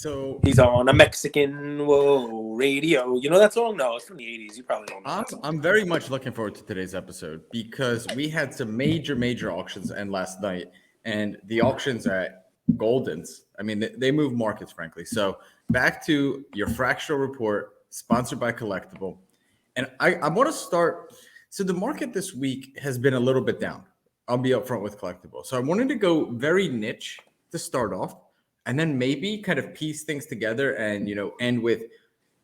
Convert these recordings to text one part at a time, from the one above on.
So He's on a Mexican radio. You know that song? No, it's from the 80s. You probably don't know that song. I'm very much looking forward to today's episode because we had some major auctions end last night, and the auctions at Golden's, I mean, they move markets, frankly. So back to your fractional report, sponsored by Collectable. And I want to start. So the market this week has been a little bit down. I'll be upfront with Collectable. So I wanted to go very niche to start off, and then maybe kind of piece things together and, end with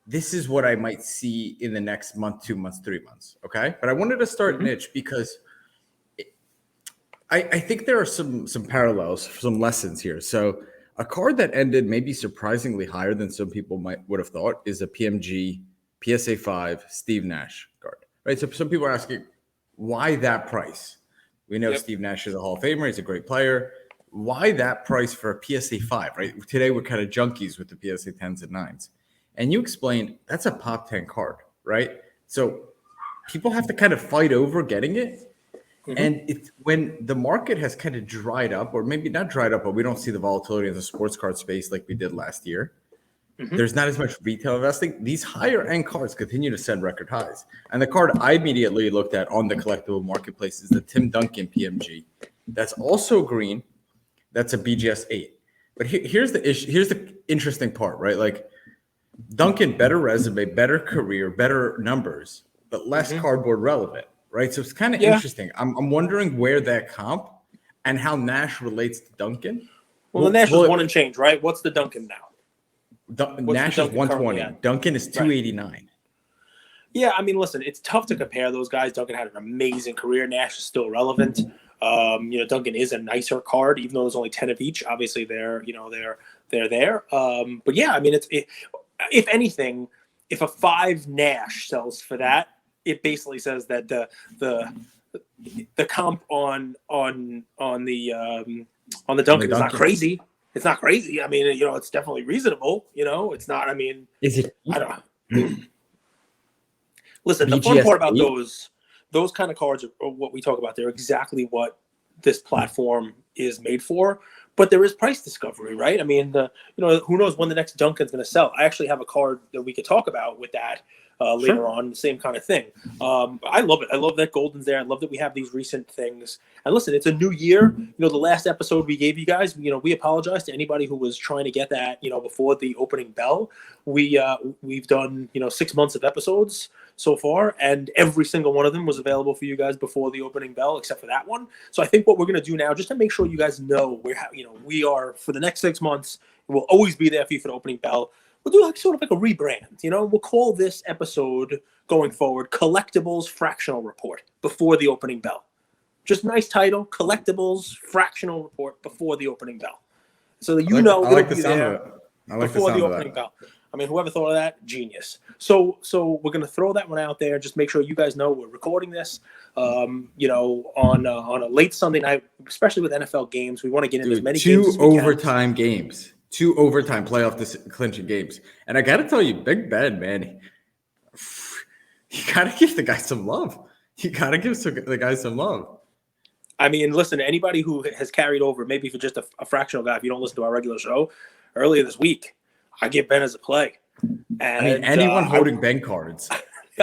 this is what I might see in the next month, 2 months, 3 months. Okay. But I wanted to start niche because I think there are some parallels, some lessons here. So a card that ended maybe surprisingly higher than some people would have thought is a PMG PSA 5 Steve Nash card, right? So some people are asking, why that price? We know Steve Nash is a Hall of Famer. He's a great player. Why that price for a PSA 5, right? Today we're kind of junkies with the PSA 10s and 9s. And you explained that's a pop 10 card, right? So people have to kind of fight over getting it. And it's when the market has kind of dried up, or maybe not dried up, but we don't see the volatility in the sports card space like we did last year. There's not as much retail investing. These higher end cards continue to set record highs. And the card I immediately looked at on the Collectible marketplace is the Tim Duncan PMG. That's also green. That's a BGS 8. But here's the issue. Here's the interesting part, right? Like Duncan, better resume, better career, better numbers, but less cardboard relevant, right? So it's kind of interesting. I'm wondering where that comp and how Nash relates to Duncan. Well, the Nash is one and change, right? What's the Duncan now? Nash is 120. Duncan is 289. Yeah, I mean, listen, it's tough to compare those guys. Duncan had an amazing career. Nash is still relevant. Duncan is a nicer card, even though there's only 10 of each. Obviously, they're there. But yeah, I mean, if anything, if a 5 Nash sells for that, it basically says that the comp on the Duncan is not crazy. It's not crazy. I mean, it's definitely reasonable. It's not. I mean, is it? I don't know. Listen, the fun part about those kind of cards are what we talk about. They're exactly what this platform is made for. But there is price discovery, right? I mean, who knows when the next Duncan's going to sell? I actually have a card that we could talk about with that later on. The same kind of thing. I love it. I love that Golden's there. I love that we have these recent things. And listen, it's a new year. The last episode we gave you guys, we apologize to anybody who was trying to get that, before the opening bell. We've done, 6 months of episodes so far, and every single one of them was available for you guys before the opening bell, except for that one. So I think what we're going to do now, just to make sure you guys know we are for the next 6 months, we'll always be there for you for the opening bell. We'll do sort of like a rebrand, We'll call this episode going forward Collectibles Fractional Report before the opening bell. Just nice title, Collectibles Fractional Report before the opening bell. So that I like the sound of it. Before the opening bell. I mean, whoever thought of that, genius. So we're going to throw that one out there. Just make sure you guys know we're recording this, on a late Sunday night, especially with NFL games. We want to get in as many games as we can. 2 overtime games. 2 overtime playoff clinching games. And I got to tell you, Big Ben, man, you got to give the guy some love. I mean, listen, to anybody who has carried over, maybe for just a fractional guy, if you don't listen to our regular show, earlier this week, I give Ben as a play. And anyone holding Ben cards,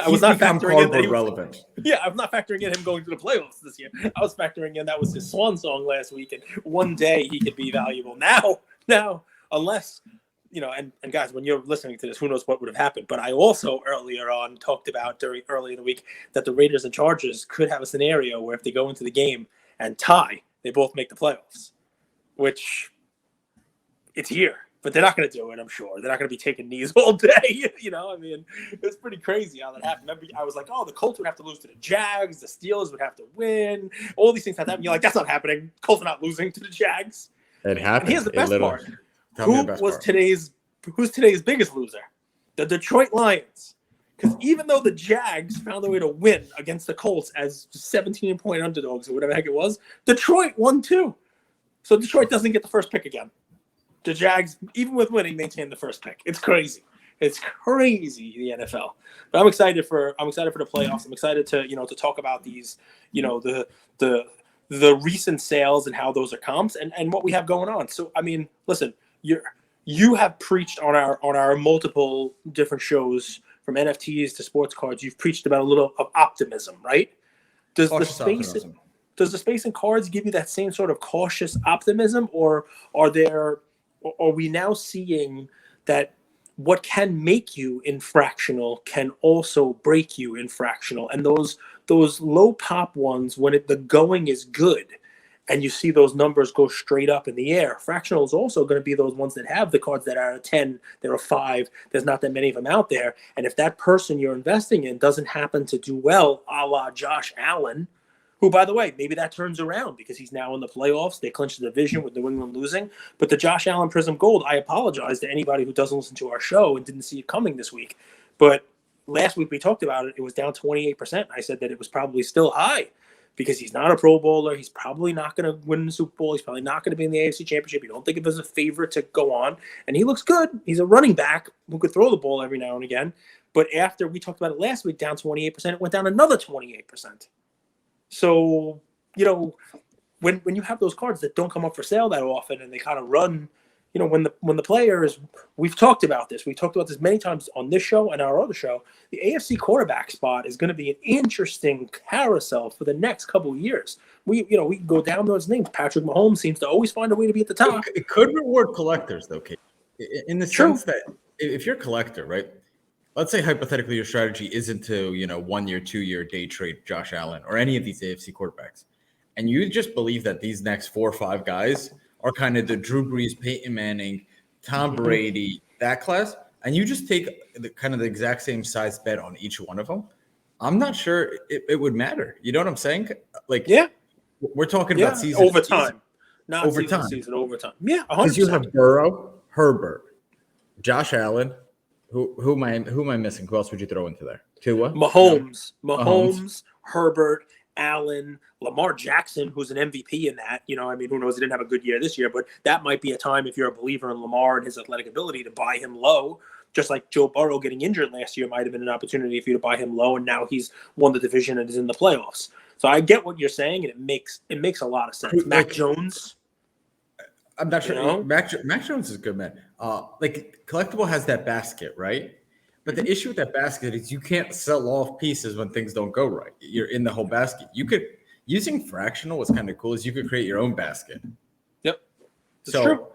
I was not factoring in that relevant. Yeah, I'm not factoring in him going to the playoffs this year. I was factoring in that was his swan song last week, and one day he could be valuable. Now, unless and guys, when you're listening to this, who knows what would have happened? But I also earlier on talked about early in the week that the Raiders and Chargers could have a scenario where if they go into the game and tie, they both make the playoffs, which it's here. But they're not going to do it, I'm sure. They're not going to be taking knees all day. I mean, it's pretty crazy how that happened. Remember, I was like, the Colts would have to lose to the Jags. The Steelers would have to win. All these things have to happen. You're like, that's not happening. Colts are not losing to the Jags. It happened. And here's the best part. Who's today's biggest loser? The Detroit Lions. Because even though the Jags found a way to win against the Colts as 17-point underdogs or whatever the heck it was, Detroit won too. So Detroit doesn't get the first pick again. The Jags, even with winning, maintain the first pick. It's crazy. It's crazy, the NFL. But I'm excited for the playoffs. I'm excited to talk about these, the recent sales and how those are comps and what we have going on. So I mean, listen, you have preached on our multiple different shows, from NFTs to sports cards. You've preached about a little of optimism, right? Does the Cautious space optimism. does the space in cards give you that same sort of cautious optimism, or are we now seeing that what can make you in fractional can also break you in fractional, and those low pop ones, when the going is good and you see those numbers go straight up in the air, fractional is also going to be those ones that have the cards that are a 10, they're a 5, there's not that many of them out there, and if that person you're investing in doesn't happen to do well, a la Josh Allen, who, by the way, maybe that turns around because he's now in the playoffs. They clinched the division with New England losing. But the Josh Allen Prism Gold, I apologize to anybody who doesn't listen to our show and didn't see it coming this week. But last week we talked about it. It was down 28%. I said that it was probably still high because he's not a Pro Bowler. He's probably not going to win the Super Bowl. He's probably not going to be in the AFC Championship. You don't think of him as a favorite to go on. And he looks good. He's a running back who could throw the ball every now and again. But after we talked about it last week, down 28%, it went down another 28%. So, when you have those cards that don't come up for sale that often and they kind of run, when the players, we've talked about this many times on this show and our other show, the AFC quarterback spot is going to be an interesting carousel for the next couple of years. We can go down those names. Patrick Mahomes seems to always find a way to be at the top. It could reward collectors though, Kate, in the sense that if you're a collector, right? Let's say hypothetically your strategy isn't to, 1 year, 2 year day trade Josh Allen or any of these AFC quarterbacks. And you just believe that these next 4 or 5 guys are kind of the Drew Brees, Peyton Manning, Tom Brady, that class. And you just take the exact same size bet on each one of them. I'm not sure it would matter. You know what I'm saying? We're talking about season over time, not over season, time. season over time. Yeah, 100%. Because you have Burrow, Herbert, Josh Allen. Who am I missing? Who else would you throw into there? Tua? Mahomes, Herbert, Allen, Lamar Jackson, who's an MVP in that. Who knows? He didn't have a good year this year, but that might be a time, if you're a believer in Lamar and his athletic ability, to buy him low. Just like Joe Burrow getting injured last year might have been an opportunity for you to buy him low, and now he's won the division and is in the playoffs. So I get what you're saying, and it makes a lot of sense. Mac Jones. I'm not sure. Mac Jones is a good man. Collectable has that basket, right? But the issue with that basket is you can't sell off pieces when things don't go right. You're in the whole basket. You could, using fractional, what's kind of cool is you could create your own basket. Yep. That's true.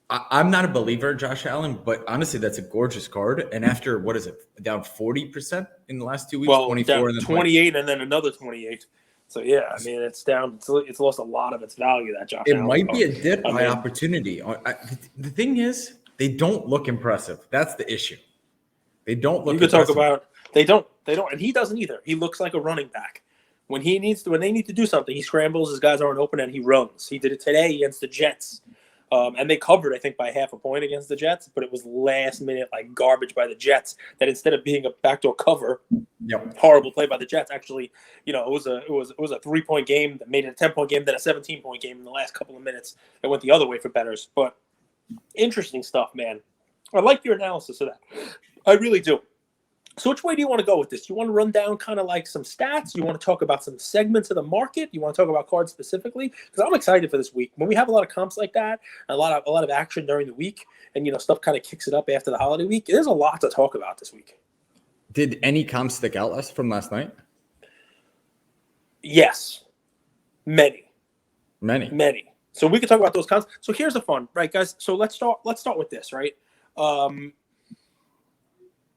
I'm not a believer in Josh Allen, but honestly, that's a gorgeous card. And after, what is it, down 40% in the last 2 weeks? Well, 24 and then 28 and then another 28. So, it's down. It's lost a lot of its value, that Josh Allen. It might be a dip by opportunity. The thing is, they don't look impressive. That's the issue. They don't look impressive. You could talk about, they don't, and he doesn't either. He looks like a running back. When they need to do something, he scrambles, his guys aren't open, and he runs. He did it today against the Jets. And they covered, I think, by half a point against the Jets, but it was last minute garbage by the Jets that instead of being a backdoor cover, horrible play by the Jets. Actually, it was a 3-point game that made it a 10-point game, then a 17-point game in the last couple of minutes. It went the other way for bettors. But interesting stuff, man. I like your analysis of that. I really do. So which way do you want to go with this? You want to run down kind of some stats? You want to talk about some segments of the market? You want to talk about cards specifically? Because I'm excited for this week. When we have a lot of comps like that, a lot of action during the week, and stuff kind of kicks it up after the holiday week, there's a lot to talk about this week. Did any comps stick out from last night? Yes. Many. So we can talk about those comps. So here's the fun, right, guys? So let's start with this, right?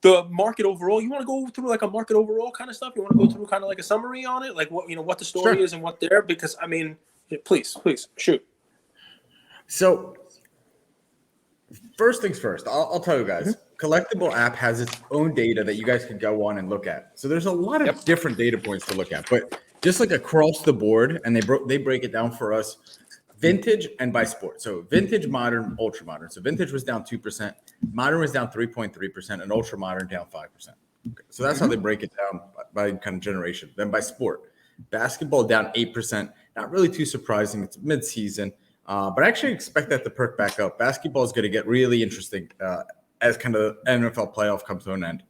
The market overall, you want to go through a market overall kind of stuff? You want to go through kind of a summary on it? What the story is and what there? Because, please, shoot. So, first things first, I'll tell you guys, Collectable app has its own data that you guys can go on and look at. So there's a lot of different data points to look at, but just across the board, and they break it down for us, vintage and by sport. So vintage, modern, ultra modern. So vintage was down 2%, modern was down 3.3%, and ultra modern down 5%. Okay. So that's how they break it down by kind of generation. Then by sport, basketball down 8%. Not really too surprising. It's mid-season, but I actually expect that to perk back up. Basketball is going to get really interesting as kind of NFL playoff comes to an end.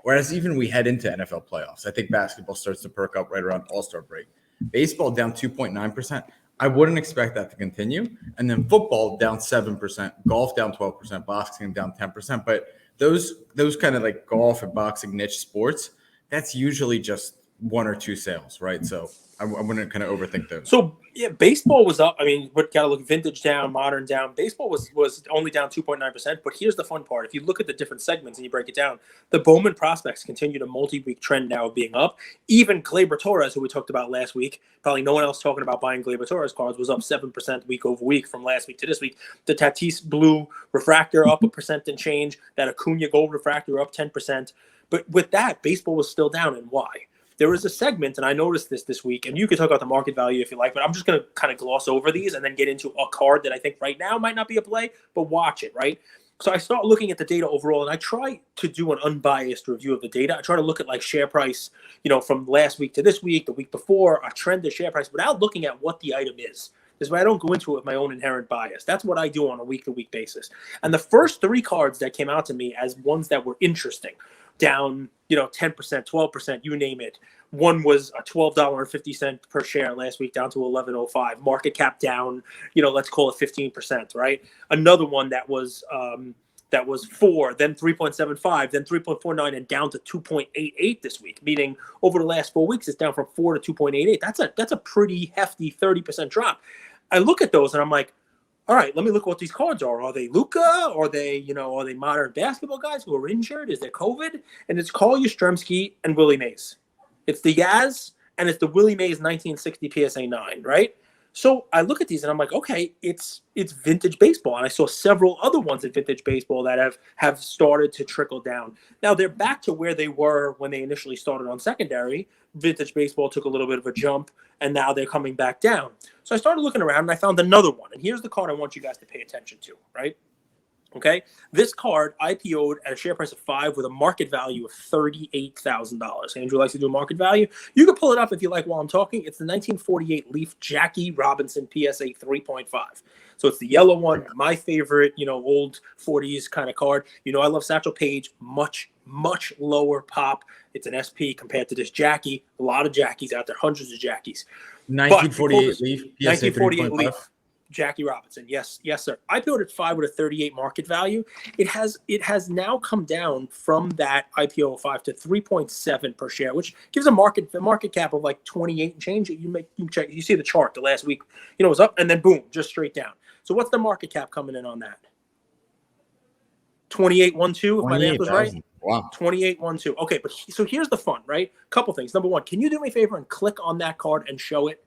Whereas even we head into NFL playoffs, I think basketball starts to perk up right around All-Star break. Baseball down 2.9%. I wouldn't expect that to continue. And then football down 7%, golf down 12%, boxing down 10%. But those kind of like golf and boxing niche sports, that's usually just one or two sales, right? So I wouldn't kind of overthink those. So yeah, baseball was up. I mean, we got to look vintage down, modern down. Baseball was only down 2.9%. But here's the fun part: if you look at the different segments and you break it down, the Bowman prospects continued a multi-week trend now of being up. Even Gleyber Torres, who we talked about last week, probably no one else talking about buying Gleyber Torres cards, was up 7% week over week from last week to this week. The Tatis Blue refractor up 1% and change. That Acuna Gold refractor up 10%. But with that, baseball was still down, and why? There was a segment, and I noticed this week, and you could talk about the market value if you like, but I'm just going to kind of gloss over these and then get into a card that I think right now might not be a play, but watch it, right? So I start looking at the data overall, and I try to do an unbiased review of the data. I try to look at like share price, from last week to this week, the week before, a trend of share price without looking at what the item is. This is why I don't go into it with my own inherent bias. That's what I do on a week-to-week basis. And the first three cards that came out to me as ones that were interesting, down, 10%, 12%, you name it. One was a $12.50 per share last week, down to $11.05. Market cap down, let's call it 15%, right? Another one that was 4, then 3.75, then 3.49, and down to 2.88 this week. Meaning over the last 4 weeks, it's down from 4 to 2.88. That's a pretty hefty 30% drop. I look at those and I'm like, all right, let me look at what these cards are. Are they Luka? Are they modern basketball guys who are injured? Is there COVID? And it's Carl Yastrzemski and Willie Mays. It's the Yaz and it's the Willie Mays 1960 PSA 9, right? So I look at these and I'm like, okay, it's vintage baseball. And I saw several other ones in vintage baseball that have started to trickle down. Now they're back to where they were when they initially started on secondary. Vintage baseball took a little bit of a jump, and now they're coming back down. So I started looking around and I found another one. And here's the card I want you guys to pay attention to, right? Okay, this card IPO'd at a share price of 5 with a market value of $38,000. Andrew likes to do market value. You can pull it up if you like while I'm talking. It's the 1948 Leaf Jackie Robinson PSA 3.5. So it's the yellow one, my favorite, old 40s kind of card. I love Satchel Paige, much, much lower pop. It's an SP compared to this Jackie. A lot of Jackies out there, hundreds of Jackies. 1948 Leaf PSA 1948 3.5. Leaf. Jackie Robinson. Yes, sir. I IPO'd at 5 with a 38 market value. It has now come down from that IPO of 5 to 3.7 per share, which gives a market cap of like 28 and change. You check. You see the chart the last week. It was up and then boom, just straight down. So what's the market cap coming in on that? 28.12. If my math was right. Wow. 28.12. Okay, but so here's the fun, right? Couple things. Number one, can you do me a favor and click on that card and show it?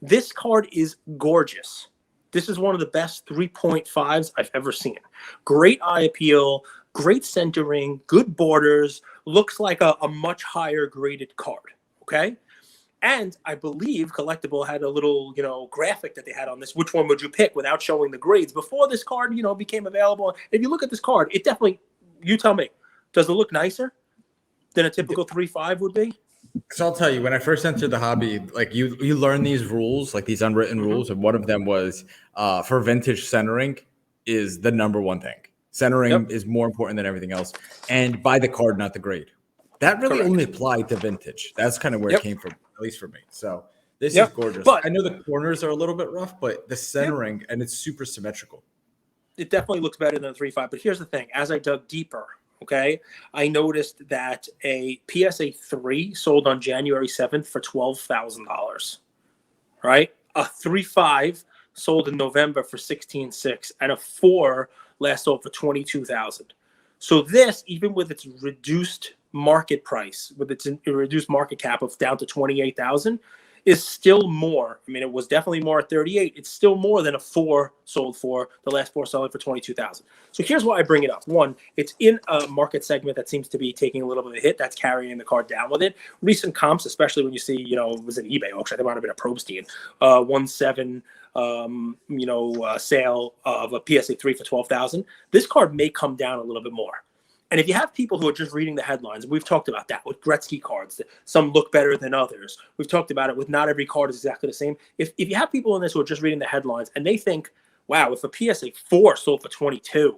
This card is gorgeous. This is one of the best 3.5s I've ever seen. Great eye appeal, great centering, good borders, looks like a much higher graded card, okay? And I believe Collectable had a little, graphic that they had on this. Which one would you pick without showing the grades? Before this card, became available. If you look at this card, it definitely, you tell me, does it look nicer than a typical 3.5 would be? So I'll tell you, when I first entered the hobby, like you learn these rules, like these unwritten rules, and one of them was for vintage centering is the number one thing. Centering is more important than everything else, and buy the card, not the grade. That really only applied to vintage. That's kind of where it came from, at least for me. So this is gorgeous. But I know the corners are a little bit rough, but the centering and it's super symmetrical. It definitely looks better than a 3.5. But here's the thing: as I dug deeper, okay, I noticed that a PSA 3 sold on January 7th for $12,000, right? A 3.5 sold in November for $16,600, and a 4 last sold for $22,000. So this, even with its reduced market price, with its reduced market cap of down to $28,000, is still more. I mean, it was definitely more at 38. It's still more than a 4 sold for. The last 4 selling for 22,000. So here's why I bring it up. One, it's in a market segment that seems to be taking a little bit of a hit. That's carrying the card down with it. Recent comps, especially when you see, it was an eBay auction. I think it might have been a Probstein, 1.7, sale of a PSA 3 for 12,000. This card may come down a little bit more. And if you have people who are just reading the headlines, and we've talked about that with Gretzky cards, some look better than others. We've talked about it with not every card is exactly the same. If you have people in this who are just reading the headlines and they think, wow, if a PSA 4 sold for 22,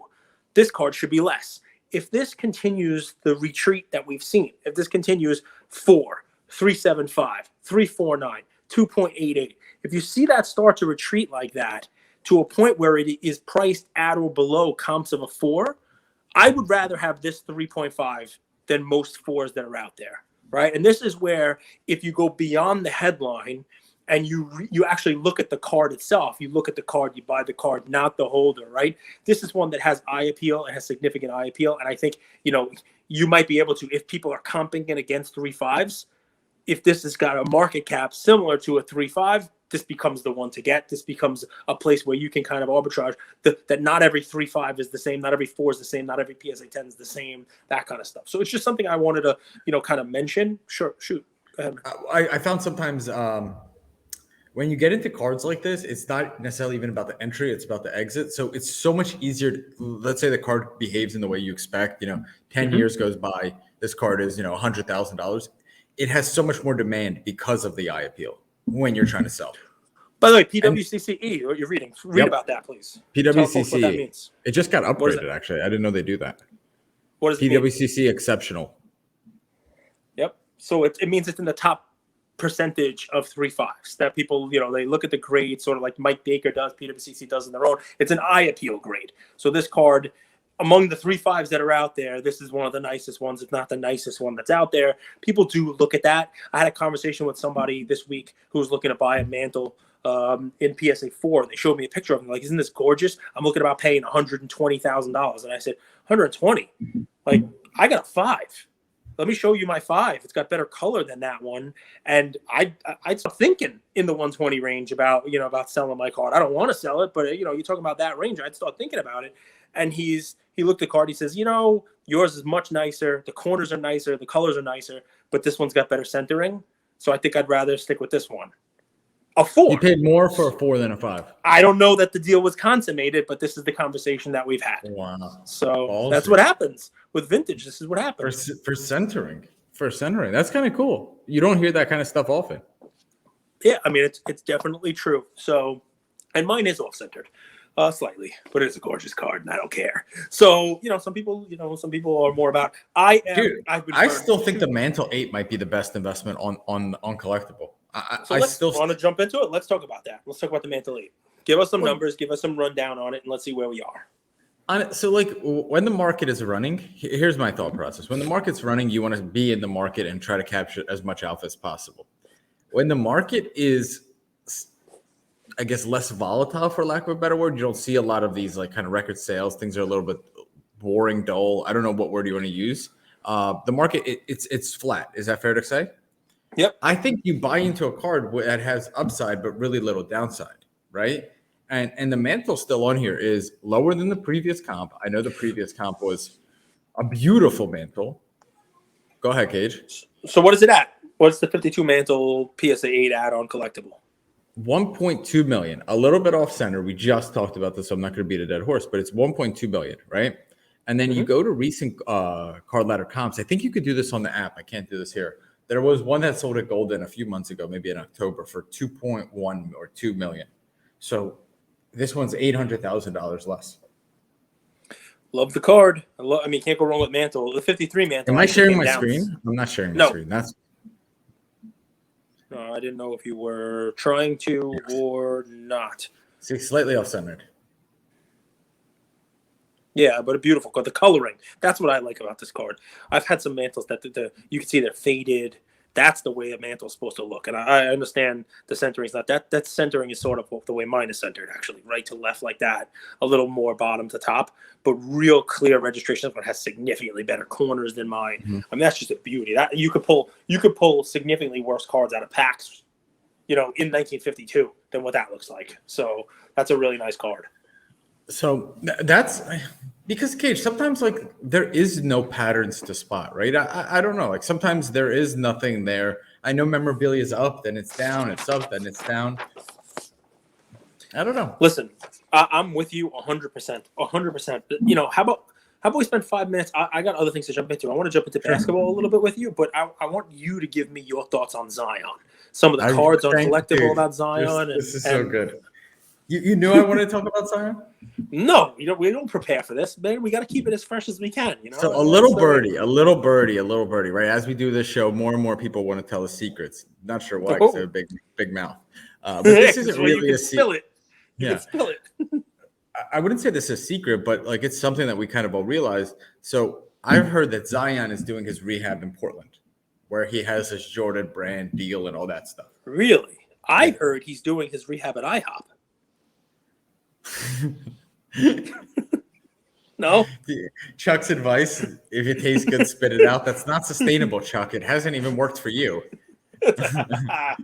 this card should be less. If this continues the retreat that we've seen, if this continues 4, 3.75, 3.49, 2.88, if you see that start to retreat like that to a point where it is priced at or below comps of a 4, I would rather have this 3.5 than most 4s that are out there, right? And this is where if you go beyond the headline and you actually look at the card itself, you look at the card, you buy the card, not the holder, right? This is one that has eye appeal. It has significant eye appeal. And I think, you might be able to, if people are comping it against 3.5s, if this has got a market cap similar to a 3.5, this becomes the one to get. This becomes a place where you can kind of arbitrage that not every 3.5 is the same, not every 4 is the same, not every PSA 10 is the same, that kind of stuff. So it's just something I wanted to, kind of mention. Sure, shoot. Go ahead. I found sometimes when you get into cards like this, it's not necessarily even about the entry, it's about the exit. So it's so much easier. Let's say the card behaves in the way you expect, 10 years goes by, this card is, $100,000. It has so much more demand because of the eye appeal when you're trying to sell. By the way, PWCCE, what you're reading, read about that, please. PWCCE, what that means. It just got upgraded, actually. I didn't know they do that. What does PWCC exceptional. Yep. So it means it's in the top percentage of 3.5s that people, they look at the grade sort of like Mike Baker does, PWCC does in their own. It's an eye appeal grade. So this card, among the 3.5s that are out there, this is one of the nicest ones, if not the nicest one that's out there. People do look at that. I had a conversation with somebody this week who was looking to buy a mantle in PSA 4. They showed me a picture of him. Like, isn't this gorgeous? I'm looking about paying $120,000. And I said, 120? Like, I got a 5. Let me show you my 5. It's got better color than that one. And I'd start thinking in the 120 range about selling my card. I don't want to sell it, but you're talking about that range. I'd start thinking about it. And he looked at the card. He says, yours is much nicer. The corners are nicer. The colors are nicer. But this one's got better centering. So I think I'd rather stick with this one. A 4. You paid more for a 4 than a 5. I don't know that the deal was consummated, but this is the conversation that we've had. Wow. So that's what happens with vintage. This is what happens. For centering. That's kind of cool. You don't hear that kind of stuff often. Yeah, I mean, it's definitely true. So, and mine is off-centered. Slightly, but it's a gorgeous card, and I don't care. So, some people are more about. I still think the Mantle 8 might be the best investment on Collectable. Let's want to jump into it. Let's talk about that. Let's talk about the Mantle 8. Give us some numbers, give us some rundown on it, and let's see where we are. So, when the market is running, here's my thought process. When the market's running, you want to be in the market and try to capture as much alpha as possible. When the market is, I guess, less volatile, for lack of a better word, you don't see a lot of these kind of record sales. Things are a little bit boring, dull. I don't know what word you want to use. The market, it's flat. Is that fair to say? Yep. I think you buy into a card that has upside but really little downside, right? And the Mantle still on here is lower than the previous comp. I know the previous comp was a beautiful Mantle. Go ahead, Cage. So what is it at? What's the 52 Mantle PSA 8 at on Collectable? 1.2 million, a little bit off center. We just talked about this, so I'm not going to beat a dead horse, but it's 1.2 billion, right? And then you go to recent card ladder comps. I think you could do this on the app. I can't do this here. There was one that sold at Golden a few months ago, maybe in October, for 2.1 or 2 million. So this one's $800,000 less. Love the card. I mean, can't go wrong with Mantle. The 53 Mantle. Am I sharing my screen? I'm not sharing my screen. No, I didn't know if you were trying to or not. See, slightly off-centered. Yeah, but a beautiful card. The coloring. That's what I like about this card. I've had some Mantles that you can see they're faded. That's the way a Mantle's supposed to look. And I understand the centering is not that. That centering is sort of the way mine is centered, actually. Right to left like that. A little more bottom to top. But real clear registration. This one has significantly better corners than mine. Mm-hmm. I mean, that's just a beauty. That you could pull significantly worse cards out of packs, in 1952 than what that looks like. So that's a really nice card. So that's because, Cage, sometimes there is no patterns to spot, right? I don't know. Sometimes there is nothing there. I know memorabilia is up, then it's down, it's up, then it's down. I don't know. Listen, I'm with you 100%. 100%. How about we spend 5 minutes? I got other things to jump into. I want to jump into basketball a little bit with you, but I want you to give me your thoughts on Zion. Some of the cards on Collectable about Zion. This is so good. You knew I wanted to talk about Zion? No, we don't prepare for this, man. We got to keep it as fresh as we can, you know. So a little birdie, right? As we do this show, more and more people want to tell us secrets. Not sure why, because they have a big mouth. But this isn't really a secret. You can spill it. I wouldn't say this is a secret, but like it's something that we kind of all realize. So I've heard that Zion is doing his rehab in Portland, where he has his Jordan brand deal and all that stuff. Really? I heard he's doing his rehab at IHOP. No? Chuck's advice, if it tastes good, spit it out. That's not sustainable, Chuck. It hasn't even worked for you. Yeah,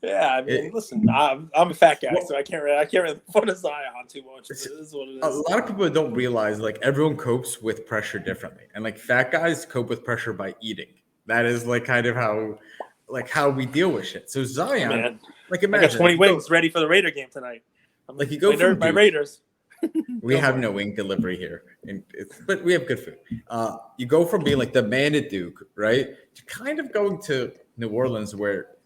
I mean, listen, I'm a fat guy, so I can't really fun of Zion too much. This is what it is. A lot of people don't realize like everyone copes with pressure differently, and like fat guys cope with pressure by eating. That is like kind of how we deal with shit. So Zion, man, like imagine I got 20 wings ready for the Raider game tonight. Like you go from my Raiders. We have no wing delivery here, but we have good food. You go from being like the man at Duke, right, to kind of going to New Orleans, where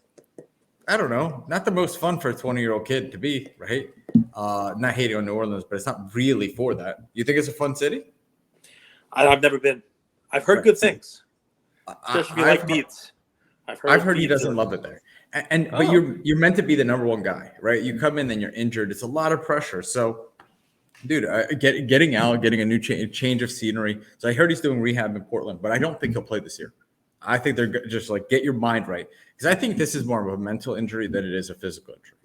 I don't know, not the most fun for a 20-year-old kid to be, right? Not hating on New Orleans, but it's not really for that. You think it's a fun city? I've never been. I've heard good things. Especially if you like beats. I've heard he doesn't love it there. But you're meant to be the number one guy, right? You come in and you're injured. It's a lot of pressure. So, dude, getting out, getting a new change of scenery. So I heard he's doing rehab in Portland, but I don't think he'll play this year. I think they're just like, get your mind right. Because I think this is more of a mental injury than it is a physical injury.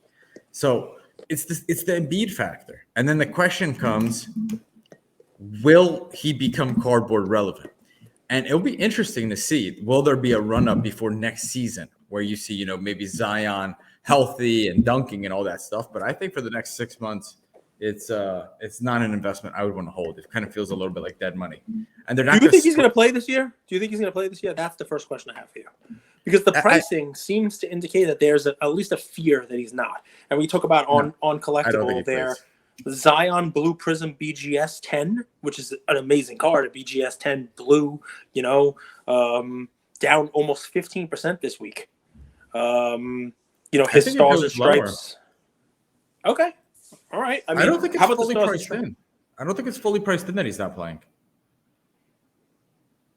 So it's the Embiid factor. And then the question comes, will he become cardboard relevant? And it'll be interesting to see, will there be a run-up before next season where you see, maybe Zion healthy and dunking and all that stuff. But I think for the next 6 months, it's not an investment I would want to hold. It kind of feels a little bit like dead money. And they're not. Do you think he's going to play this year? That's the first question I have for you. Because the pricing seems to indicate that there's at least a fear that he's not. And we talk about on Collectable there. Zion Blue Prism BGS 10, which is an amazing card, a BGS 10 blue, down almost 15% this week. His stars and stripes. Lower. Okay. All right. I don't think it's fully priced in. I don't think it's fully priced in that he's not playing.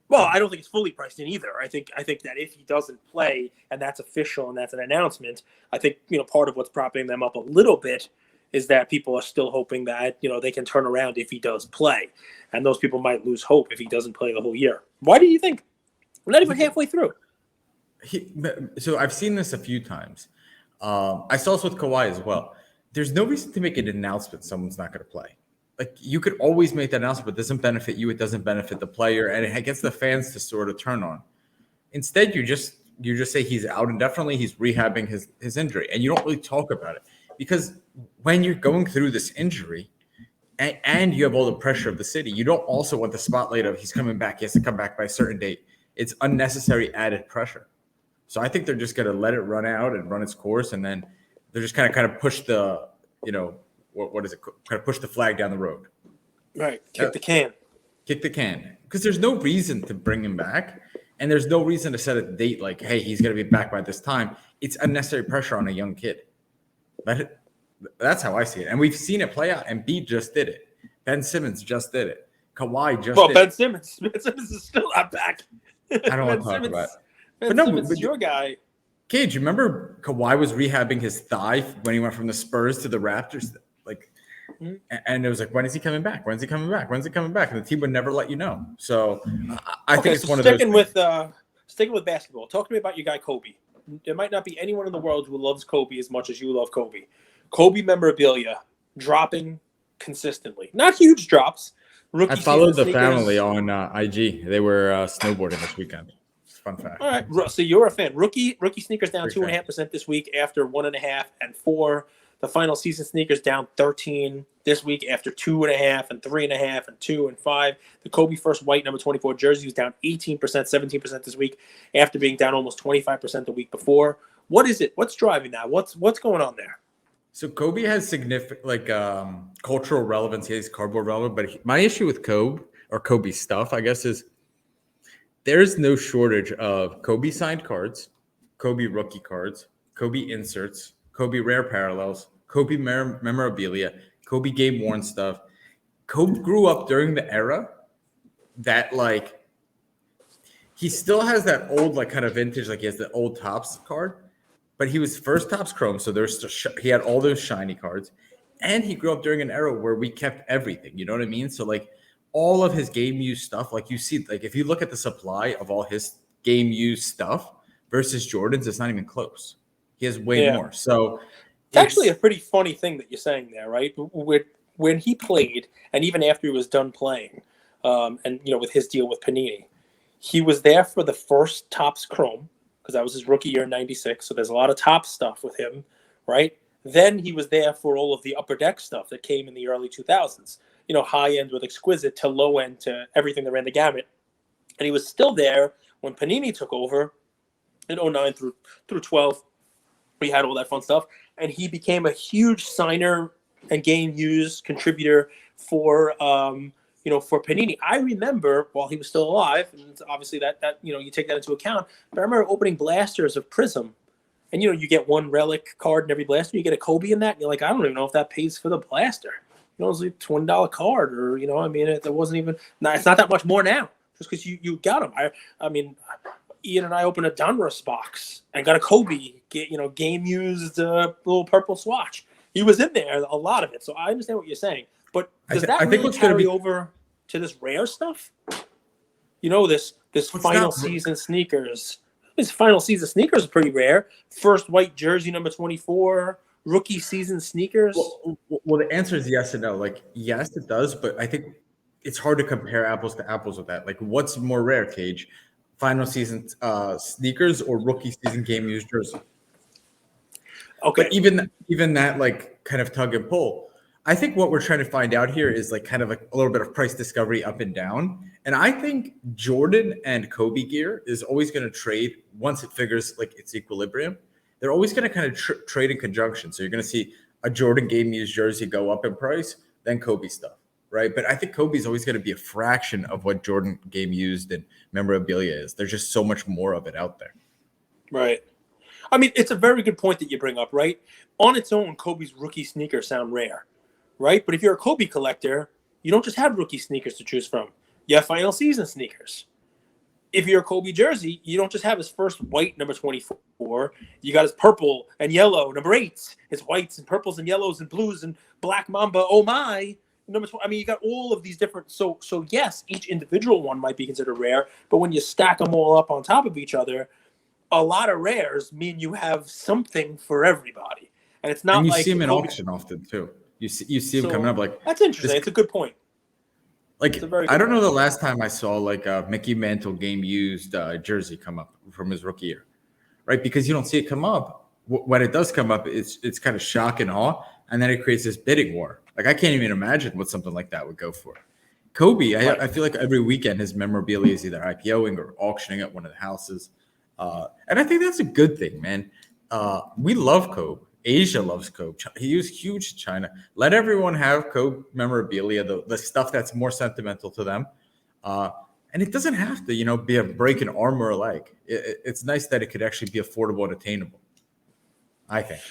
Well, I don't think it's fully priced in either. I think that if he doesn't play and that's official and that's an announcement, I think, part of what's propping them up a little bit is that people are still hoping that, they can turn around if he does play. And those people might lose hope if he doesn't play the whole year. Why do you think? We're not even halfway through. So I've seen this a few times. I saw this with Kawhi as well. There's no reason to make an announcement someone's not going to play. Like, you could always make that announcement, but it doesn't benefit you. It doesn't benefit the player, and it gets the fans to sort of turn on. Instead, you just say he's out indefinitely. He's rehabbing his injury, and you don't really talk about it. Because when you're going through this injury and you have all the pressure of the city, you don't also want the spotlight of he's coming back. He has to come back by a certain date. It's unnecessary added pressure. So I think they're just going to let it run out and run its course. And then they're just kind of push the, what is it? Kind of push the flag down the road. Right. Kick the can. Because there's no reason to bring him back. And there's no reason to set a date like, hey, he's going to be back by this time. It's unnecessary pressure on a young kid. That's how I see it. And we've seen it play out. And Embiid just did it. Ben Simmons just did it. Kawhi just did it. Ben Simmons is still not back. I don't want to talk about it. Ben Simmons is your guy. Cage, remember Kawhi was rehabbing his thigh when he went from the Spurs to the Raptors? And it was like, when is he coming back? When's he coming back? And the team would never let you know. So I think it's one of those. Sticking with basketball, talk to me about your guy Kobe. There might not be anyone in the world who loves Kobe as much as you love Kobe. Kobe memorabilia dropping consistently, not huge drops. I followed the family on IG. They were snowboarding this weekend. Fun fact. All right, so you're a fan. Rookie sneakers down 2.5% this week after 1.5 and 4. The final season sneakers down 13 this week after 2.5 and 3.5 and 2 and 5. The Kobe First White number 24 jersey was down 18%, 17% this week after being down almost 25% the week before. What is it? What's driving that? What's going on there? So Kobe has significant cultural relevance. He has cardboard relevant, but my issue with Kobe stuff, I guess, is there's no shortage of Kobe signed cards, Kobe rookie cards, Kobe inserts, Kobe rare parallels, Kobe memorabilia, Kobe game worn stuff. Kobe grew up during the era that like he still has that old like kind of vintage, like he has the old Topps card, but he was first Topps Chrome, so he had all those shiny cards, and he grew up during an era where we kept everything. You know what I mean? So like all of his game used stuff, like you see, like if you look at the supply of all his game used stuff versus Jordan's, it's not even close. He has way more. So it's actually a pretty funny thing that you're saying there, right? When he played, and even after he was done playing, and with his deal with Panini, he was there for the first Topps Chrome because that was his rookie year in '96. So there's a lot of Topps stuff with him, right? Then he was there for all of the Upper Deck stuff that came in the early 2000s. High end with Exquisite to low end to everything that ran the gamut. And he was still there when Panini took over in 09 through 12. We had all that fun stuff, and he became a huge signer and game use contributor for for Panini. I remember while he was still alive, and obviously that you take that into account. But I remember opening blasters of Prism, and you get one relic card in every blaster. You get a Kobe in that, and you're like, I don't even know if that pays for the blaster. It was like $20 card, or it wasn't even. It's not that much more now, just because you got them. I mean, Ian and I opened a Donruss box and got a Kobe, game used little purple swatch. He was in there, a lot of it. So I understand what you're saying, but does that really carry over to this rare stuff? This final season sneakers. His final season sneakers are pretty rare. First white jersey number 24. Rookie season sneakers. Well, the answer is yes and no. Like, yes, it does, but I think it's hard to compare apples to apples with that. Like, what's more rare, Cage? Final season sneakers or rookie season game used jersey? Okay. But even that like kind of tug and pull. I think what we're trying to find out here is like kind of a little bit of price discovery up and down. And I think Jordan and Kobe gear is always going to trade once it figures like its equilibrium. They're always going to kind of trade in conjunction. So you're going to see a Jordan game used jersey go up in price, then Kobe stuff, right? But I think Kobe's always going to be a fraction of what Jordan game used and memorabilia is. There's just so much more of it out there. Right. I mean, it's a very good point that you bring up, right? On its own, Kobe's rookie sneakers sound rare, right? But if you're a Kobe collector, you don't just have rookie sneakers to choose from. You have final season sneakers. If you're a Kobe jersey, you don't just have his first white number 24. You got his purple and yellow number 8, his whites and purples and yellows and blues and black mamba. Oh my, number 12. I mean, you got all of these different. So yes, each individual one might be considered rare, but when you stack them all up on top of each other, a lot of rares mean you have something for everybody. And it's not. And you like see them in auction often too. You see them coming up like. That's interesting. It's a good point. Like, I don't know the last time I saw like a Mickey Mantle game used jersey come up from his rookie year, right? Because you don't see it come up. When it does come up, it's kind of shock and awe, and then it creates this bidding war. Like, I can't even imagine what something like that would go for. Kobe, I feel like every weekend his memorabilia is either IPOing or auctioning at one of the houses. And I think that's a good thing, man. We love Kobe. Asia loves Kobe. He was huge in China. Let everyone have Kobe memorabilia, the stuff that's more sentimental to them. And it doesn't have to, be a break in arm or a leg. It's nice that it could actually be affordable and attainable, I think.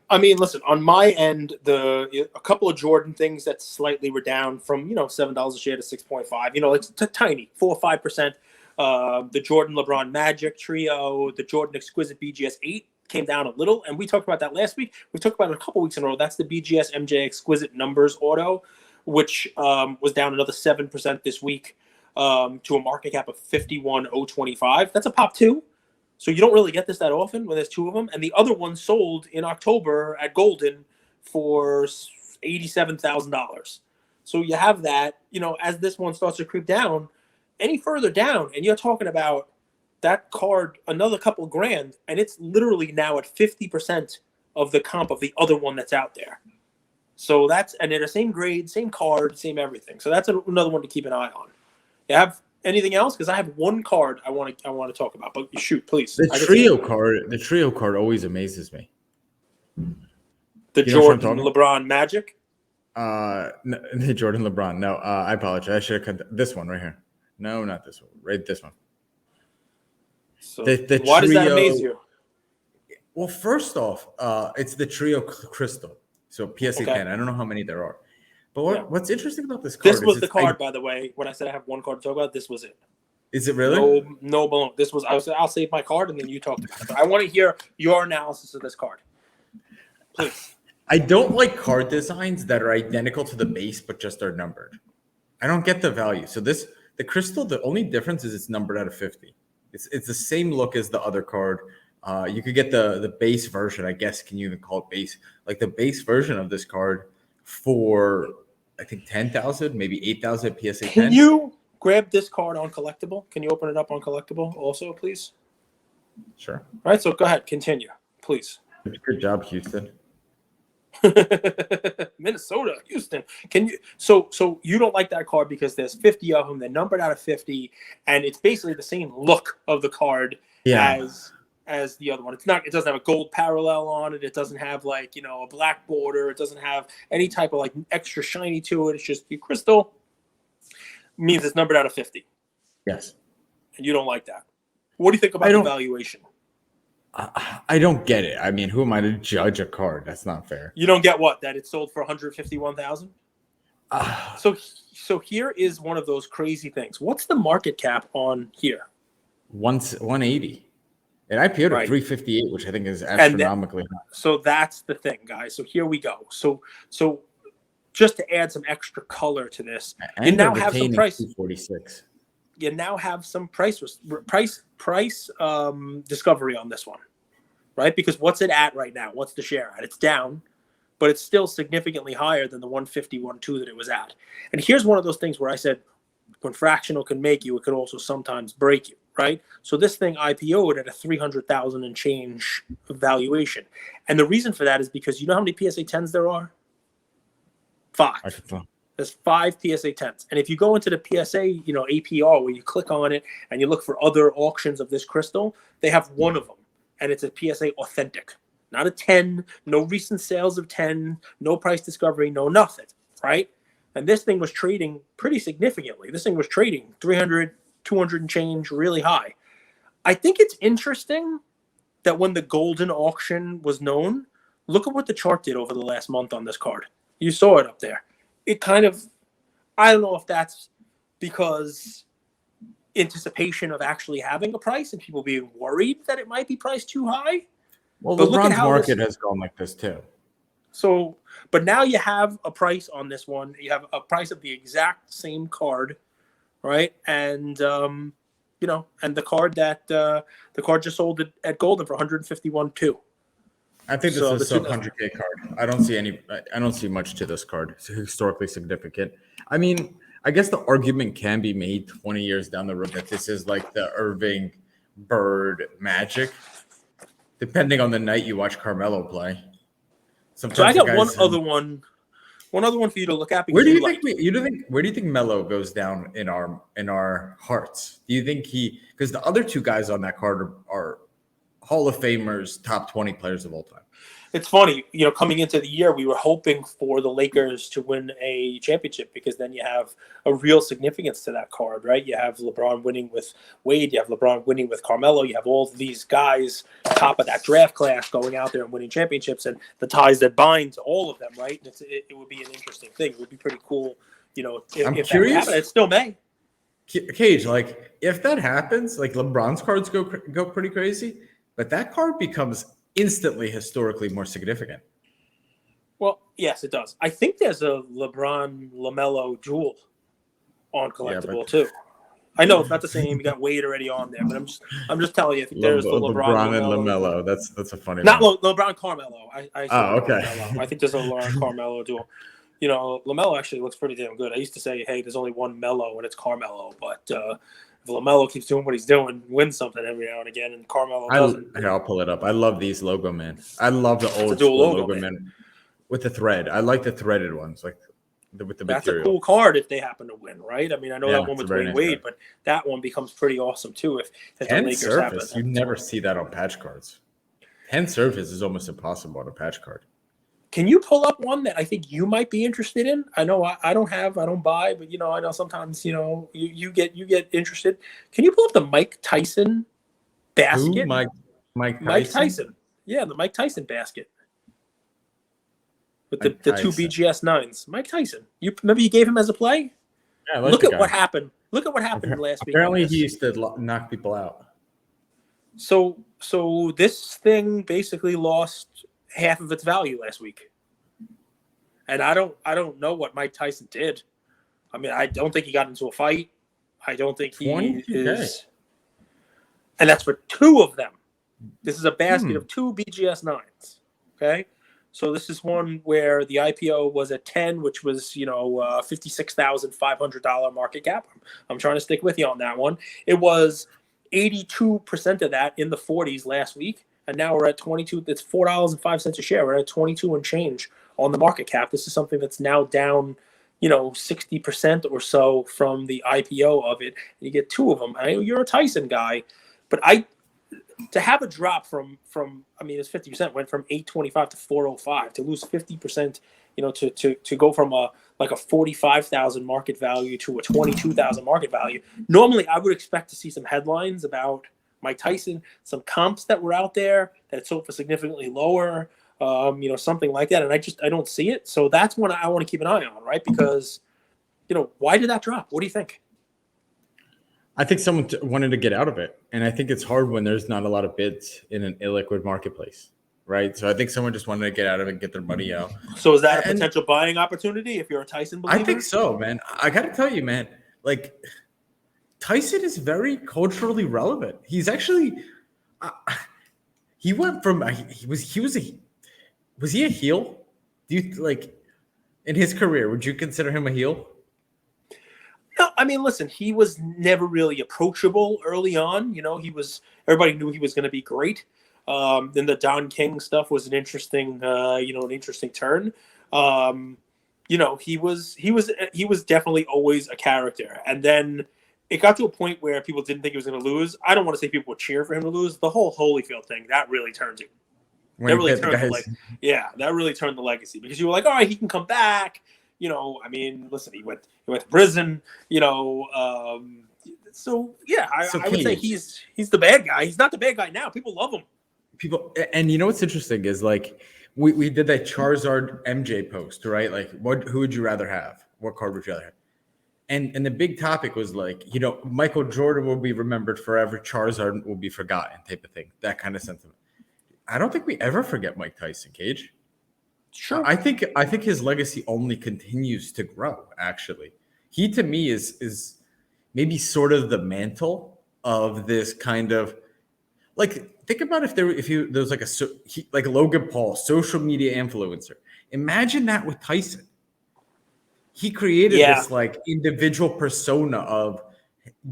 I mean, listen, on my end, a couple of Jordan things that slightly were down from, $7 a share to 6.5, it's tiny, 4 or 5%. The Jordan LeBron Magic trio, the Jordan Exquisite BGS 8 came down a little, and we talked about that last week. We talked about it a couple weeks in a row. That's the BGS MJ Exquisite Numbers Auto, which was down another 7% this week to a market cap of 51,025. That's a pop 2. So you don't really get this that often when there's 2 of them. And the other one sold in October at Golden for $87,000. So you have that, as this one starts to creep down, any further down, and you're talking about that card, another couple grand, and it's literally now at 50% of the comp of the other one that's out there. So and they're the same grade, same card, same everything. So that's another one to keep an eye on. You have anything else? Because I have one card I want to talk about. But shoot, please. The trio card always amazes me. The Jordan LeBron Magic. No, the Jordan LeBron. No, I apologize. I should have cut this one right here. No, not this one. Right, this one. So why does that amaze you? Well, first off, it's the trio crystal, So PSA Okay. 10. I don't know how many there are. But Yeah. what's interesting about this card This was is the card, by the way. When I said I have one card to talk about, this was it. Is it really? No balloon. This was. I'll save my card, and then you talked about it. But I want to hear your analysis of this card, please. I don't like card designs that are identical to the base, but just are numbered. I don't get the value. So the crystal, the only difference is it's numbered out of 50. It's the same look as the other card. You could get the base version, I guess. Can you even call it base? Like the base version of this card for I think 10,000, maybe 8,000 PSA 10. Can you grab this card on Collectable? Can you open it up on Collectable also, please? Sure. All right. So go ahead. Continue, please. Good job, Houston. Minnesota, Houston. Can you? So you don't like that card because there's 50 of them. They're numbered out of 50, and it's basically the same look of the card as the other one. It's not. It doesn't have a gold parallel on it. It doesn't have like a black border. It doesn't have any type of like extra shiny to it. It's just the crystal. Means it's numbered out of 50. Yes. And you don't like that. What do you think about the valuation? I don't get it. I mean, who am I to judge a card? That's not fair. You don't get what? That it sold for 151,000? So here is one of those crazy things. What's the market cap on here? 180. And IPO'd at 358, which I think is astronomically high. So that's the thing, guys. So here we go. So just to add some extra color to this, you now have some price. 246. You now have some price discovery on this one, right? Because what's it at right now? What's the share at? It's down, but it's still significantly higher than the 151.2 that it was at. And here's one of those things where I said, when fractional can make you, it could also sometimes break you, right? So this thing IPO'd at a 300,000 and change valuation. And the reason for that is because you know how many PSA 10s there are? 5. There's 5 PSA 10s. And if you go into the PSA, APR, where you click on it and you look for other auctions of this crystal, they have one of them. And it's a PSA authentic. Not a 10, no recent sales of 10, no price discovery, no nothing, right? And this thing was trading pretty significantly. This thing was trading 300, 200 and change, really high. I think it's interesting that when the golden auction was known, look at what the chart did over the last month on this card. You saw it up there. It kind of, I don't know if that's because anticipation of actually having a price and people being worried that it might be priced too high. Well, LeBron's market has gone like this too. So, but now you have a price on this one. You have a price of the exact same card, right? And and the card just sold at Golden for 151.2. I think this is a sub 100K card. I don't see much to this card. It's historically significant. I mean, I guess the argument can be made 20 years down the road that this is like the Irving Bird Magic, depending on the night you watch Carmelo play. Sometimes so I got one other one for you to look at. Where do you think Melo goes down in our hearts? Do you think because the other two guys on that card are Hall of Famers, top 20 players of all time? It's funny, coming into the year, we were hoping for the Lakers to win a championship because then you have a real significance to that card, right? You have LeBron winning with Wade, you have LeBron winning with Carmelo, you have all these guys top of that draft class going out there and winning championships, and the ties that bind to all of them, right? It would be an interesting thing. It would be pretty cool, I'm curious. It still may. Cage, like if that happens, like LeBron's cards go pretty crazy, but that card becomes instantly historically more significant. Well, yes, it does. I think there's a LeBron-LaMelo duel on Collectable too. I know it's not the same. You got Wade already on there, but I'm just telling you. I think there's the LeBron and LaMelo. That's a funny. Not LeBron Carmelo. Okay. I think there's a LeBron Carmelo duel. LaMelo actually looks pretty damn good. I used to say, hey, there's only one Melo and it's Carmelo, but if LaMelo keeps doing what he's doing, wins something every now and again, and Carmelo doesn't. I'll pull it up. I love these logo, man. I love the old school logo, man. With the thread. I like the threaded ones, like with the That's material. A cool card if they happen to win, right? I mean, I know that one with Wade, nice but that one becomes pretty awesome too if the Lakers surface. happen. You never see that on patch cards. 10 surface is almost impossible on a patch card. Can you pull up one that I think you might be interested in? I know I don't buy, but I know sometimes you get interested. Can you pull up the Mike Tyson basket? Who? Mike Tyson? Mike Tyson. Yeah, the Mike Tyson basket. with Mike the two Tyson. BGS 9s. Mike Tyson. You remember you gave him as a play? Yeah, I like Look the at guy. what happened. Look at what happened last week. Apparently, he used to knock people out. So this thing basically lost half of its value last week. And I don't know what Mike Tyson did. I mean, I don't think he got into a fight. I don't think he 22K. is. And that's for two of them. This is a basket of two BGS 9s. Okay. So this is one where the IPO was at 10, which was, $56,500 market cap. I'm trying to stick with you on that one. It was 82% of that in the 40s last week. And now we're at 22. It's $4.05 a share. We're at 22 and change on the market cap. This is something that's now down, 60% or so from the IPO of it. And you get two of them. I know you're a Tyson guy, but to have a drop from it's 50%, went from 825 to 405, to lose 50%, to go from a 45,000 market value to a 22,000 market value. Normally I would expect to see some headlines about Mike Tyson, some comps that were out there that sold for significantly lower, something like that. And I don't see it. So that's one I want to keep an eye on, right? Because, why did that drop? What do you think? I think someone wanted to get out of it. And I think it's hard when there's not a lot of bids in an illiquid marketplace, right? So I think someone just wanted to get out of it and get their money out. So is that a potential buying opportunity if you're a Tyson believer? I think so, man. I got to tell you, man, Tyson is very culturally relevant. He's actually, he went from, was he a heel? Do you in his career, would you consider him a heel? No, I mean, listen, he was never really approachable early on. Everybody knew he was going to be great. Then the Don King stuff was an interesting turn. He was definitely always a character. And then it got to a point where people didn't think he was going to lose. I don't want to say people would cheer for him to lose. The whole Holyfield thing, that really turned it. That really turned the legacy, because you were like, all right, he can come back. Listen, he went to prison, I would say he's the bad guy. He's not the bad guy now. People love him. And what's interesting is we did that Charizard MJ post, right? Who would you rather have? What card would you rather have? And the big topic was Michael Jordan will be remembered forever. Charizard will be forgotten, type of thing. That kind of sentiment. I don't think we ever forget Mike Tyson, Cage. Sure. I think his legacy only continues to grow. Actually, he to me is maybe sort of the mantle of this kind of think about if there was like Logan Paul, social media influencer. Imagine that with Tyson. He created this individual persona of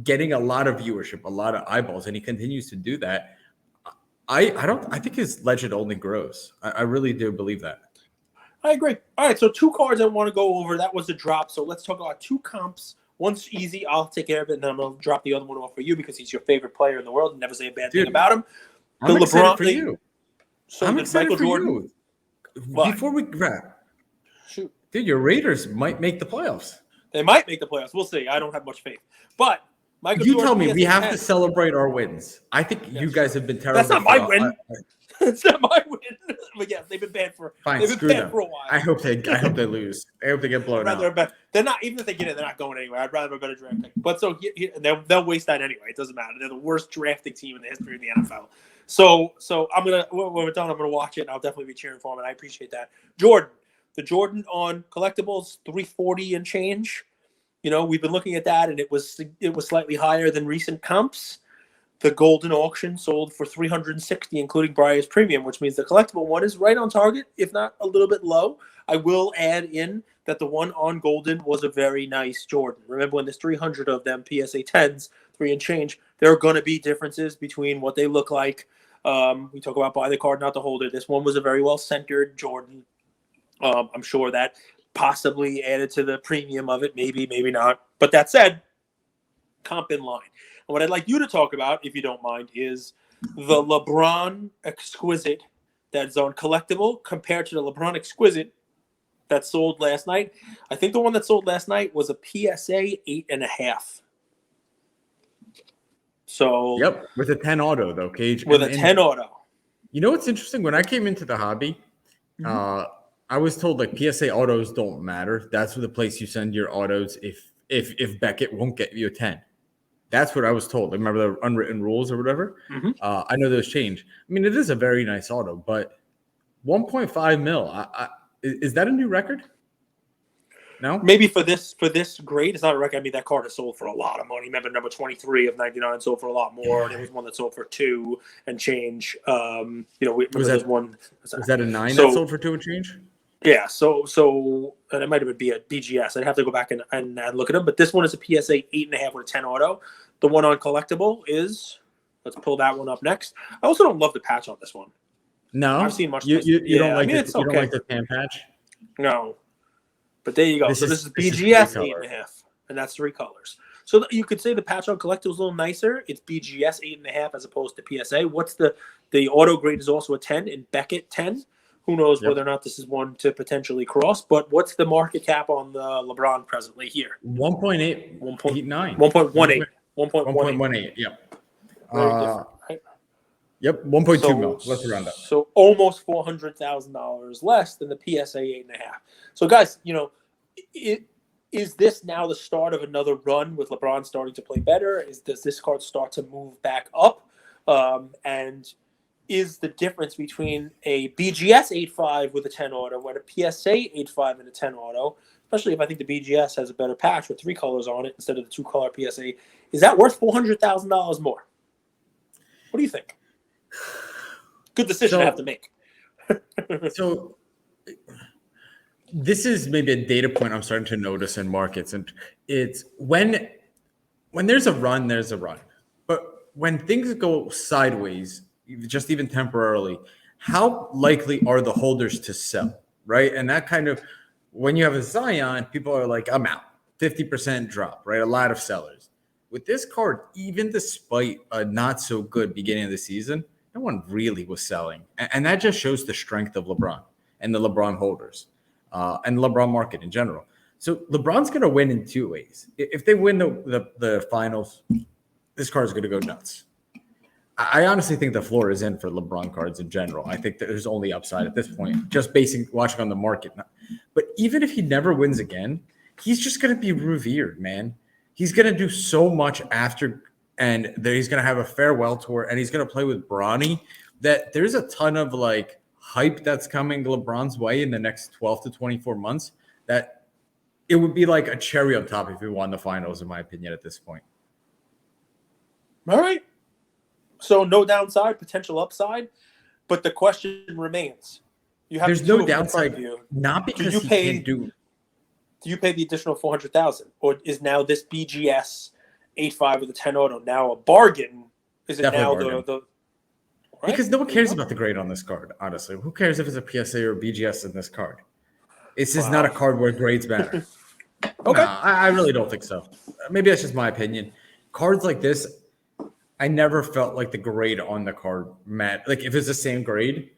getting a lot of viewership, a lot of eyeballs, and he continues to do that. I think his legend only grows. I really do believe that. I agree. All right, so two cards I want to go over. That was a drop. So let's talk about two comps. One's easy. I'll take care of it, and then I'm going to drop the other one off for you because he's your favorite player in the world and never say a bad thing about him. I'm excited for you. So I'm excited Michael Jordan. You. Before we wrap, shoot, dude, your Raiders might make the playoffs. They might make the playoffs. We'll see. I don't have much faith. But Michael you Jordan, tell me we have to celebrate our wins. I think you guys have been terrible. That's not my win. It's not my win. But yeah, they've been bad for a while. I hope they lose. I hope they get blown out. They're not, even if they get it, they're not going anywhere. I'd rather have a better draft pick. But so they'll waste that anyway. It doesn't matter. They're the worst drafting team in the history of the NFL. So when we're done, I'm gonna watch it, and I'll definitely be cheering for him, and I appreciate that. The Jordan on Collectables, 340 and change. We've been looking at that, and it was slightly higher than recent comps. The Golden auction sold for 360, including Briar's premium, which means the collectible one is right on target, if not a little bit low. I will add in that the one on Golden was a very nice Jordan. Remember, when there's 300 of them, PSA 10s, 3 and change, there are going to be differences between what they look like. We talk about buy the card, not the holder. This one was a very well-centered Jordan. I'm sure that possibly added to the premium of it, maybe not. But that said, comp in line. And what I'd like you to talk about, if you don't mind, is the LeBron Exquisite that's on Collectable compared to the LeBron Exquisite that sold last night. I think the one that sold last night was a PSA 8.5. So yep, with a 10 auto though, Cage. With a 10 auto. You know what's interesting? When I came into the hobby, I was told like PSA autos don't matter. That's the place you send your autos if Beckett won't get you a 10. That's what I was told. Remember the unwritten rules or whatever? Mm-hmm. I know those change. I mean, it is a very nice auto, but 1.5 mil. Is that a new record? No? Maybe for this grade, it's not a record. I mean, that card is sold for a lot of money. Remember, number 23 of 99 sold for a lot more. There was one that sold for 2 and change. Was that a 9 So- that sold for 2 and change? Yeah, so and it might have been a BGS. I'd have to go back and look at them. But this one is a PSA 8.5 with a 10 auto. The one on Collectable is, let's pull that one up next. I also don't love the patch on this one. No, I've seen much. You don't like it's you okay. don't like the tan patch. No, but there you go. This This is is three BGS color. 8.5, and that's 3 colors. So you could say the patch on Collectable is a little nicer. It's BGS 8.5 as opposed to PSA. What's the auto grade is also a 10 and Beckett 10. Who knows whether or not this is one to potentially cross, but what's the market cap on the LeBron presently here? 1.8, 1.89, 1.18. 1.18. Yep. Very different, right? Yep. 1.2 mil. Let's round up. So almost $400,000 less than the PSA 8.5. So guys, is this now the start of another run with LeBron starting to play better? Does this card start to move back up? And is the difference between a BGS 8.5 with a 10 auto and a PSA 8.5 and a 10 auto, especially if I think the BGS has a better patch with 3 colors on it instead of the 2-color PSA, is that worth $400,000 more? What do you think? Good decision to have to make. So this is maybe a data point I'm starting to notice in markets, and it's when there's a run, there's a run. But when things go sideways, just even temporarily, how likely are the holders to sell, right? And that kind of, when you have a Zion, people are like, I'm out, 50% drop, right? A lot of sellers. With this card, even despite a not so good beginning of the season, no one really was selling. And that just shows the strength of LeBron and the LeBron holders and the LeBron market in general. So LeBron's going to win in 2 ways. If they win the finals, this card is going to go nuts. I honestly think the floor is in for LeBron cards in general. I think that there's only upside at this point, just watching on the market. But even if he never wins again, he's just going to be revered, man. He's going to do so much after, and he's going to have a farewell tour, and he's going to play with Bronny, that there's a ton of like hype that's coming LeBron's way in the next 12 to 24 months that it would be like a cherry on top if he won the finals, in my opinion, at this point. All right. So no downside, potential upside, but the question remains: there's no downside, not because he can't do. Do you pay the additional $400,000, or is now this BGS 8.5 with a 10 auto now a bargain? Is it definitely now the right? Because no one cares about the grade on this card, honestly. Who cares if it's a PSA or a BGS in this card? It's just not a card where grades matter. Okay. Nah, I really don't think so. Maybe that's just my opinion. Cards like this, I never felt like the grade on the card mattered. Like if it's the same grade,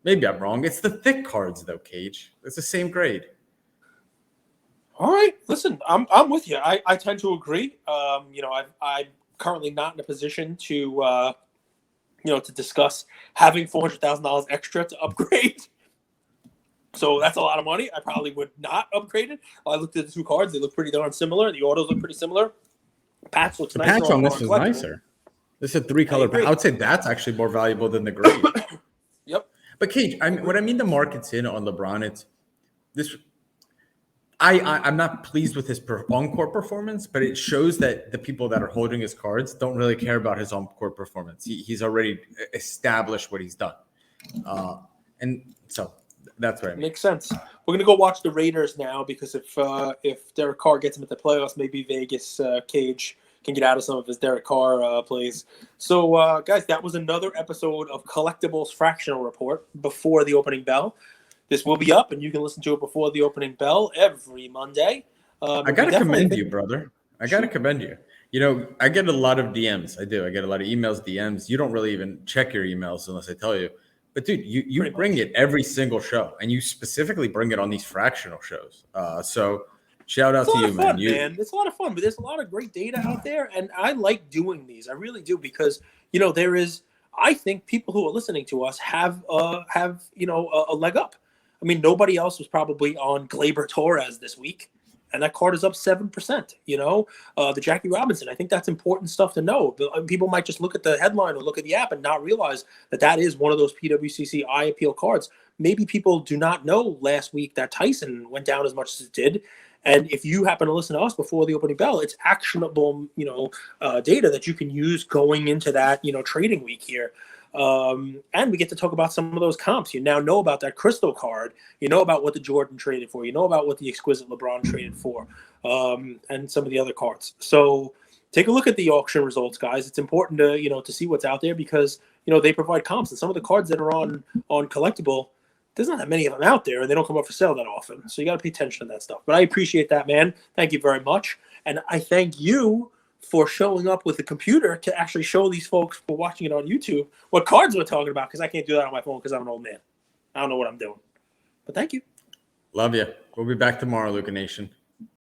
maybe I'm wrong. It's the thick cards though, Cage. It's the same grade. All right. Listen, I'm with you. I tend to agree. I'm currently not in a position to to discuss having $400,000 extra to upgrade. So that's a lot of money. I probably would not upgrade it. I looked at the 2 cards; they look pretty darn similar. The autos look pretty similar. Patch looks nicer. The patch on this is nicer. This is a 3-color patch. I would say that's actually more valuable than the grade. Yep. But Cage, what I mean the market's in on LeBron, it's this. I'm not pleased with his on-court performance, but it shows that the people that are holding his cards don't really care about his on-court performance. He's already established what he's done. And so that's what I mean. Makes sense. We're going to go watch the Raiders now because if Derek Carr gets him at the playoffs, maybe Vegas Cage can get out of some of his Derek Carr plays. So, guys, that was another episode of Collectibles Fractional Report before the opening bell. This will be up, and you can listen to it before the opening bell every Monday. I got to commend you, brother. I got to commend you. I get a lot of DMs. I do. I get a lot of emails, DMs. You don't really even check your emails unless I tell you. But, dude, you bring it every single show, and you specifically bring it on these fractional shows. So shout out to you, man. It's a lot of fun, but there's a lot of great data out there, and I like doing these. I really do because, there is – I think people who are listening to us have a leg up. I mean, nobody else was probably on Gleyber Torres this week, and that card is up 7%. You know, the Jackie Robinson. I think that's important stuff to know. People might just look at the headline or look at the app and not realize that that is one of those PWCC eye appeal cards. Maybe people do not know last week that Tyson went down as much as it did. And if you happen to listen to us before the opening bell, it's actionable, data that you can use going into that, trading week here. And we get to talk about some of those comps. You now know about that Crystal card. You know about what the Jordan traded for. You know about what the Exquisite LeBron traded for, and some of the other cards. So take a look at the auction results, guys. It's important to to see what's out there because they provide comps, and some of the cards that are on Collectable, there's not that many of them out there, and they don't come up for sale that often. So you got to pay attention to that stuff. But I appreciate that, man. Thank you very much, and I thank you for showing up with a computer to actually show these folks for watching it on YouTube what cards we're talking about, because I can't do that on my phone because I'm an old man. I don't know what I'm doing. But thank you. Love you. We'll be back tomorrow, Luca Nation.